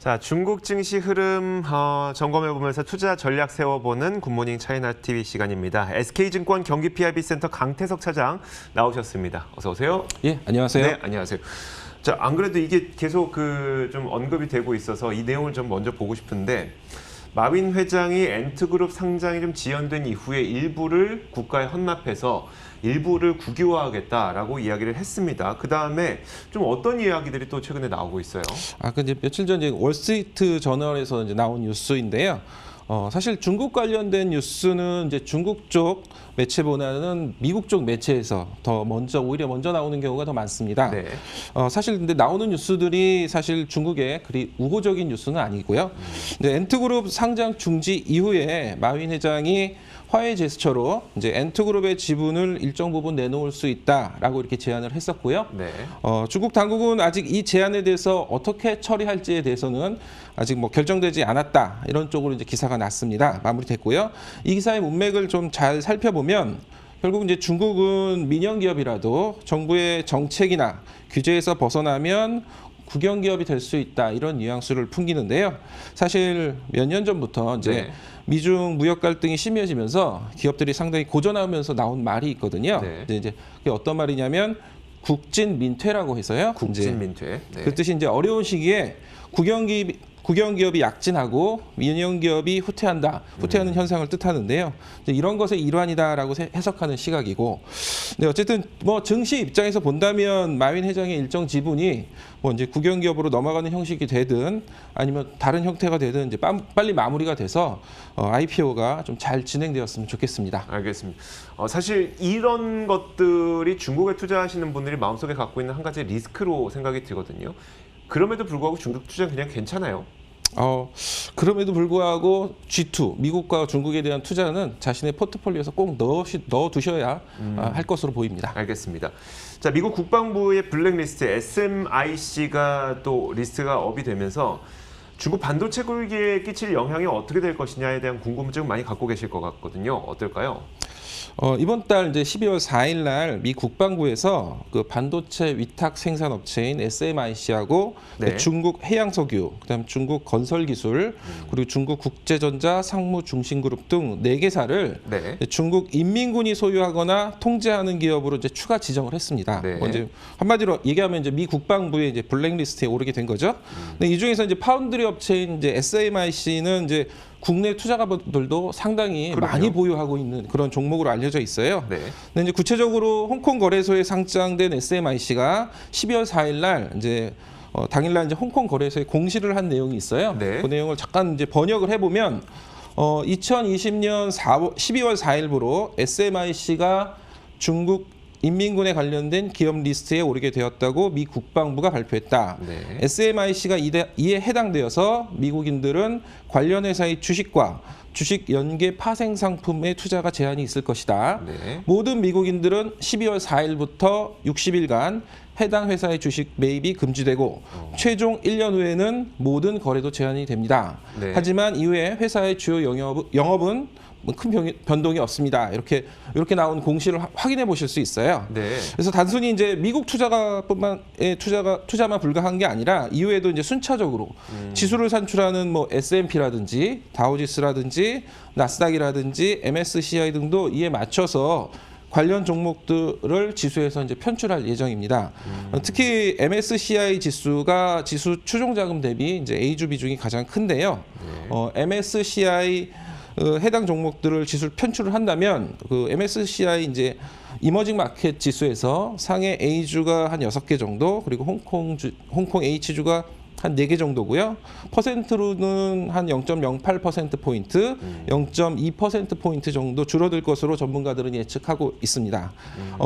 자, 중국 증시 흐름 점검해보면서 투자 전략 세워보는 굿모닝 차이나 TV 시간입니다. SK증권 경기 PIB센터 강태석 차장 나오셨습니다. 어서 오세요. 예, 안녕하세요. 네, 안녕하세요. 자, 안 그래도 이게 계속 좀 언급이 되고 있어서 이 내용을 좀 먼저 보고 싶은데, 마윈 회장이 엔트그룹 상장이 좀 지연된 이후에 일부를 국가에 헌납해서 일부를 국유화하겠다라고 이야기를 했습니다. 그 다음에 좀 어떤 이야기들이 또 최근에 나오고 있어요? 이제 며칠 전 월스트리트 저널에서 이제 나온 뉴스인데요. 사실 중국 관련된 뉴스는 이제 중국 쪽 매체보다는 미국 쪽 매체에서 오히려 먼저 나오는 경우가 더 많습니다. 네. 사실 근데 나오는 뉴스들이 사실 중국의 그리 우호적인 뉴스는 아니고요. 이제 엔트그룹 상장 중지 이후에 마윈 회장이 화해 제스처로 이제 엔트그룹의 지분을 일정 부분 내놓을 수 있다라고 이렇게 제안을 했었고요. 네. 중국 당국은 아직 이 제안에 대해서 어떻게 처리할지에 대해서는 아직 결정되지 않았다, 이런 쪽으로 이제 기사가 났습니다. 마무리됐고요. 이 기사의 문맥을 좀 잘 살펴보면 결국 이제 중국은 민영 기업이라도 정부의 정책이나 규제에서 벗어나면 국영기업이 될 수 있다, 이런 뉘앙스를 풍기는데요. 사실 몇 년 전부터 이제 네. 미중 무역 갈등이 심해지면서 기업들이 상당히 고전하면서 나온 말이 있거든요. 네. 이제 그게 어떤 말이냐면 국진민퇴라고 해서요. 국진민퇴. 네. 그 뜻이 이제 어려운 시기에 국영기업이 약진하고 민영기업이 후퇴하는 현상을 뜻하는데요. 이제 이런 것의 일환이다라고 해석하는 시각이고, 근데 어쨌든 증시 입장에서 본다면 마윈 회장의 일정 지분이 이제 국영기업으로 넘어가는 형식이 되든 아니면 다른 형태가 되든 이제 빨리 마무리가 돼서 IPO가 좀 잘 진행되었으면 좋겠습니다. 알겠습니다. 사실 이런 것들이 중국에 투자하시는 분들이 마음속에 갖고 있는 한 가지 리스크로 생각이 들거든요. 그럼에도 불구하고 중국 투자는 그냥 괜찮아요? 그럼에도 불구하고 G2, 미국과 중국에 대한 투자는 자신의 포트폴리오에서 꼭 넣어두셔야 할 것으로 보입니다. 알겠습니다. 자, 미국 국방부의 블랙리스트 SMIC가 또 리스트가 업이 되면서 중국 반도체 굴기에 끼칠 영향이 어떻게 될 것이냐에 대한 궁금증 많이 갖고 계실 것 같거든요. 어떨까요? 이번 달 이제 12월 4일 날 미 국방부에서 그 반도체 위탁 생산 업체인 SMIC하고 네. 중국 해양석유, 그다음 중국 건설기술, 그리고 중국 국제전자 상무중심그룹 등 4개사를 네. 중국 인민군이 소유하거나 통제하는 기업으로 이제 추가 지정을 했습니다. 네. 이제 한마디로 얘기하면 이제 미 국방부의 이제 블랙리스트에 오르게 된 거죠. 근데 이 중에서 이제 파운드리 업체인 이제 SMIC는 이제 국내 투자가들도 상당히 그럼요. 많이 보유하고 있는 그런 종목으로 알려져 있어요. 네. 근데 이제 구체적으로 홍콩 거래소에 상장된 SMIC가 12월 4일 날 이제 당일날 이제 홍콩 거래소에 공시를 한 내용이 있어요. 네. 그 내용을 잠깐 이제 번역을 해보면 2020년 12월 4일부로 SMIC가 중국 인민군에 관련된 기업 리스트에 오르게 되었다고 미 국방부가 발표했다. 네. SMIC가 이에 해당되어서 미국인들은 관련 회사의 주식과 주식 연계 파생 상품의 투자가 제한이 있을 것이다. 네. 모든 미국인들은 12월 4일부터 60일간 해당 회사의 주식 매입이 금지되고 최종 1년 후에는 모든 거래도 제한이 됩니다. 네. 하지만 이후에 회사의 주요 영업은 큰 변동이 없습니다. 이렇게 나온 공시를 확인해 보실 수 있어요. 네. 그래서 단순히 이제 미국 투자만 불과한 게 아니라 이후에도 이제 순차적으로 지수를 산출하는 S&P라든지 다우지수라든지 나스닥이라든지 MSCI 등도 이에 맞춰서 관련 종목들을 지수에서 이제 편출할 예정입니다. 특히 MSCI 지수가 지수 추종 자금 대비 이제 A주 비중이 가장 큰데요. MSCI 해당 종목들을 지수를 편출을 한다면 그 MSCI 이제 이머징 마켓 지수에서 상해 A주가 한 6개 정도, 그리고 홍콩 H주가 한 4개 정도고요. 퍼센트로는 한 0.08%포인트, 0.2%포인트 정도 줄어들 것으로 전문가들은 예측하고 있습니다.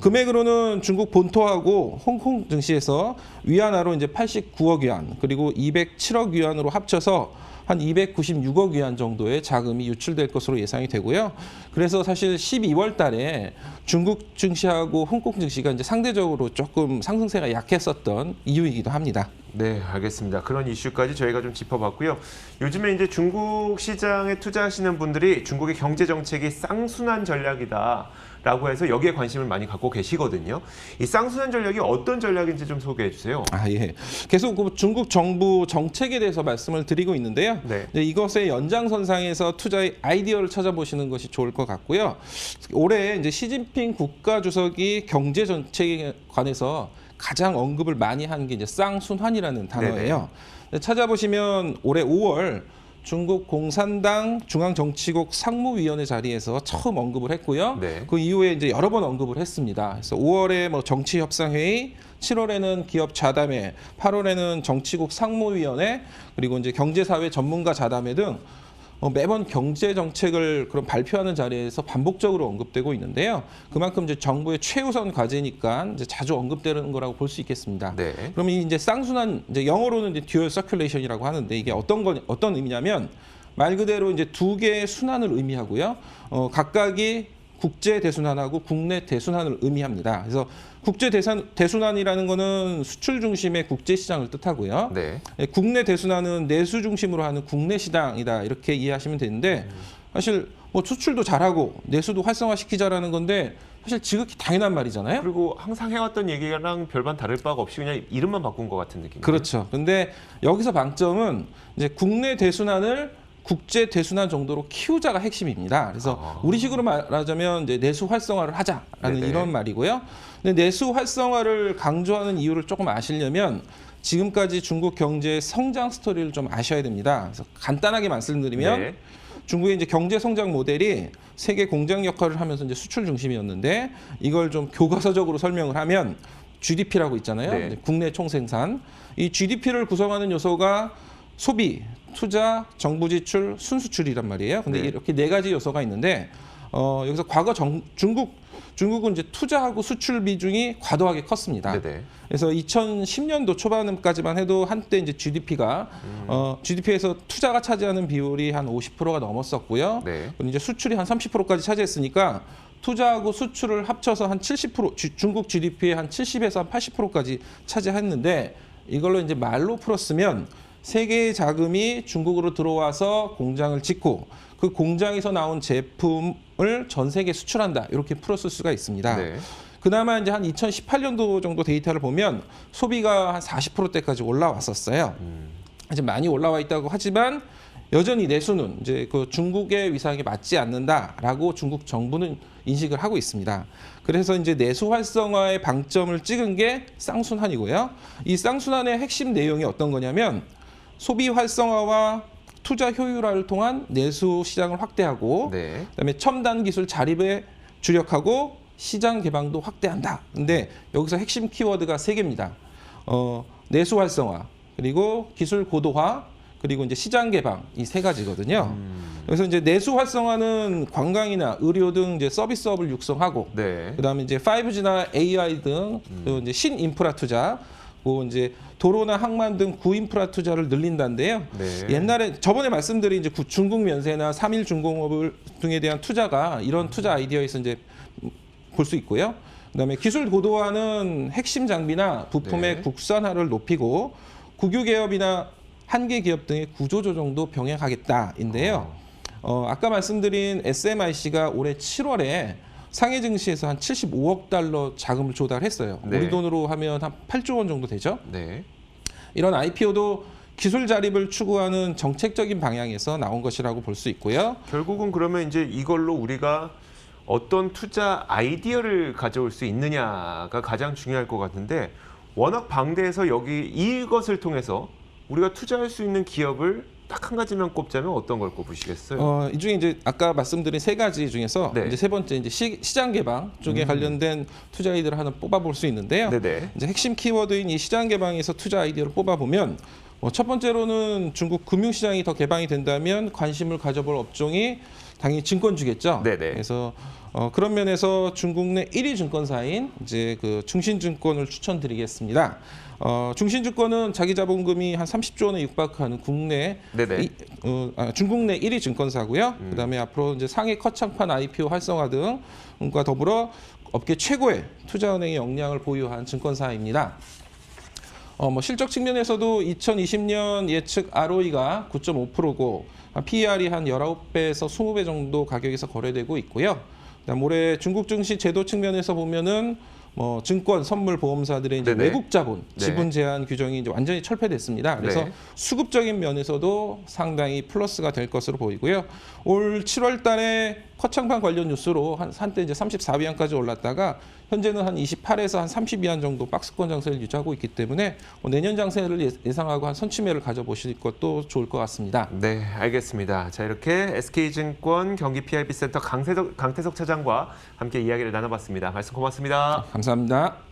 금액으로는 중국 본토하고 홍콩 증시에서 위안화로 이제 89억 위안, 그리고 207억 위안으로 합쳐서 한 296억 위안 정도의 자금이 유출될 것으로 예상이 되고요. 그래서 사실 12월 달에 중국 증시하고 홍콩 증시가 이제 상대적으로 조금 상승세가 약했었던 이유이기도 합니다. 네, 알겠습니다. 그런 이슈까지 저희가 좀 짚어봤고요. 요즘에 이제 중국 시장에 투자하시는 분들이 중국의 경제 정책이 쌍순환 전략이다라고 해서 여기에 관심을 많이 갖고 계시거든요. 이 쌍순환 전략이 어떤 전략인지 좀 소개해 주세요. 예. 계속 그 중국 정부 정책에 대해서 말씀을 드리고 있는데요. 네. 이제 이것의 연장선상에서 투자의 아이디어를 찾아보시는 것이 좋을 것 같고요. 올해 이제 시진핑 국가주석이 경제 정책에 관해서 가장 언급을 많이 한 게 이제 쌍순환이라는 단어예요. 찾아보시면 올해 5월 중국 공산당 중앙정치국 상무위원회 자리에서 처음 언급을 했고요. 네. 그 이후에 이제 여러 번 언급을 했습니다. 그래서 5월에 뭐 정치협상회의, 7월에는 기업 자담회, 8월에는 정치국 상무위원회, 그리고 이제 경제사회 전문가 자담회 등 매번 경제 정책을 그런 발표하는 자리에서 반복적으로 언급되고 있는데요. 그만큼 이제 정부의 최우선 과제니까 이제 자주 언급되는 거라고 볼 수 있겠습니다. 네. 그러면 이 이제 쌍순환, 이제 영어로는 이제 듀얼 서큘레이션이라고 하는데 이게 어떤 의미냐면 말 그대로 이제 두 개의 순환을 의미하고요. 각각이 국제 대순환하고 국내 대순환을 의미합니다. 그래서 국제 대순환이라는 거는 수출 중심의 국제 시장을 뜻하고요. 네. 국내 대순환은 내수 중심으로 하는 국내 시장이다 이렇게 이해하시면 되는데 사실 뭐 수출도 잘하고 내수도 활성화시키자라는 건데 사실 지극히 당연한 말이잖아요. 그리고 항상 해왔던 얘기랑 별반 다를 바가 없이 그냥 이름만 바꾼 것 같은 느낌. 그렇죠. 근데 여기서 방점은 이제 국내 대순환을 국제 대순환 정도로 키우자가 핵심입니다. 그래서 우리식으로 말하자면 이제 내수 활성화를 하자라는 네네. 이런 말이고요. 근데 내수 활성화를 강조하는 이유를 조금 아시려면 지금까지 중국 경제의 성장 스토리를 좀 아셔야 됩니다. 그래서 간단하게 말씀드리면 네. 중국의 이제 경제 성장 모델이 세계 공장 역할을 하면서 이제 수출 중심이었는데 이걸 좀 교과서적으로 설명을 하면 GDP라고 있잖아요. 네. 국내 총생산. 이 GDP를 구성하는 요소가 소비, 투자, 정부 지출, 순수출이란 말이에요. 근데 네. 이렇게 네 가지 요소가 있는데 여기서 과거 중국은 이제 투자하고 수출 비중이 과도하게 컸습니다. 네네. 그래서 2010년도 초반까지만 해도 한때 이제 GDP가 GDP에서 투자가 차지하는 비율이 한 50%가 넘었었고요. 네. 그리고 이제 수출이 한 30%까지 차지했으니까 투자하고 수출을 합쳐서 한 70%, 중국 GDP의 한 70에서 한 80%까지 차지했는데 이걸로 이제 말로 풀었으면 세계의 자금이 중국으로 들어와서 공장을 짓고 그 공장에서 나온 제품을 전 세계에 수출한다. 이렇게 풀었을 수가 있습니다. 네. 그나마 이제 한 2018년도 정도 데이터를 보면 소비가 한 40%대까지 올라왔었어요. 이제 많이 올라와 있다고 하지만 여전히 내수는 이제 그 중국의 위상에 맞지 않는다라고 중국 정부는 인식을 하고 있습니다. 그래서 이제 내수 활성화의 방점을 찍은 게 쌍순환이고요. 이 쌍순환의 핵심 내용이 어떤 거냐면 소비 활성화와 투자 효율화를 통한 내수 시장을 확대하고 네. 그다음에 첨단 기술 자립에 주력하고 시장 개방도 확대한다. 근데 여기서 핵심 키워드가 세 개입니다. 내수 활성화, 그리고 기술 고도화, 그리고 이제 시장 개방 이 세 가지거든요. 그래서 이제 내수 활성화는 관광이나 의료 등 이제 서비스업을 육성하고 네. 그다음에 이제 5G나 AI 등 또 이제 신인프라 투자, 그 이제 도로나 항만 등 구인프라 투자를 늘린다는데요. 네. 옛날에 저번에 말씀드린 이제 중국 면세나 3일 중공업 등에 대한 투자가 이런 투자 아이디어에서 이제 볼 수 있고요. 그다음에 기술 고도화는 핵심 장비나 부품의 네. 국산화를 높이고 국유 기업이나 한계 기업 등의 구조조정도 병행하겠다인데요. 아까 말씀드린 SMIC가 올해 7월에 상해 증시에서 한 75억 달러 자금을 조달했어요. 네. 우리 돈으로 하면 한 8조 원 정도 되죠. 네. 이런 IPO도 기술 자립을 추구하는 정책적인 방향에서 나온 것이라고 볼 수 있고요. 결국은 그러면 이제 이걸로 우리가 어떤 투자 아이디어를 가져올 수 있느냐가 가장 중요할 것 같은데 워낙 방대해서 여기 이것을 통해서 우리가 투자할 수 있는 기업을 딱 한 가지만 꼽자면 어떤 걸 꼽으시겠어요? 이 중에 이제 아까 말씀드린 세 가지 중에서 네. 이제 세 번째 이제 시장 개방 쪽에 관련된 투자 아이디어를 하나 뽑아볼 수 있는데요. 네네. 이제 핵심 키워드인 이 시장 개방에서 투자 아이디어를 뽑아보면 첫 번째로는 중국 금융시장이 더 개방이 된다면 관심을 가져볼 업종이 당연히 증권주겠죠. 네네. 그래서 그런 면에서 중국 내 1위 증권사인 이제 그 중신증권을 추천드리겠습니다. 중신증권은 자기 자본금이 한 30조 원에 육박하는 국내 네네. 중국 내 1위 증권사고요. 그다음에 앞으로 이제 상해 커창판 IPO 활성화 등과 더불어 업계 최고의 투자은행의 역량을 보유한 증권사입니다. 뭐 실적 측면에서도 2020년 예측 ROE가 9.5%고 PER이 한 19배에서 20배 정도 가격에서 거래되고 있고요. 그다음 올해 중국 증시 제도 측면에서 보면은 뭐 증권, 선물, 보험사들의 이제 네네. 외국 자본, 네. 지분 제한 규정이 이제 완전히 철폐됐습니다. 그래서 네. 수급적인 면에서도 상당히 플러스가 될 것으로 보이고요. 올 7월달에 커창판 관련 뉴스로 한때 이제 34위안까지 올랐다가 현재는 한 28에서 한 30위안 정도 박스권 장세를 유지하고 있기 때문에 내년 장세를 예상하고 한 선취매를 가져보실 것도 좋을 것 같습니다. 네, 알겠습니다. 자, 이렇게 SK증권 경기 PIB센터 강태석 차장과 함께 이야기를 나눠봤습니다. 말씀 고맙습니다. 감사합니다.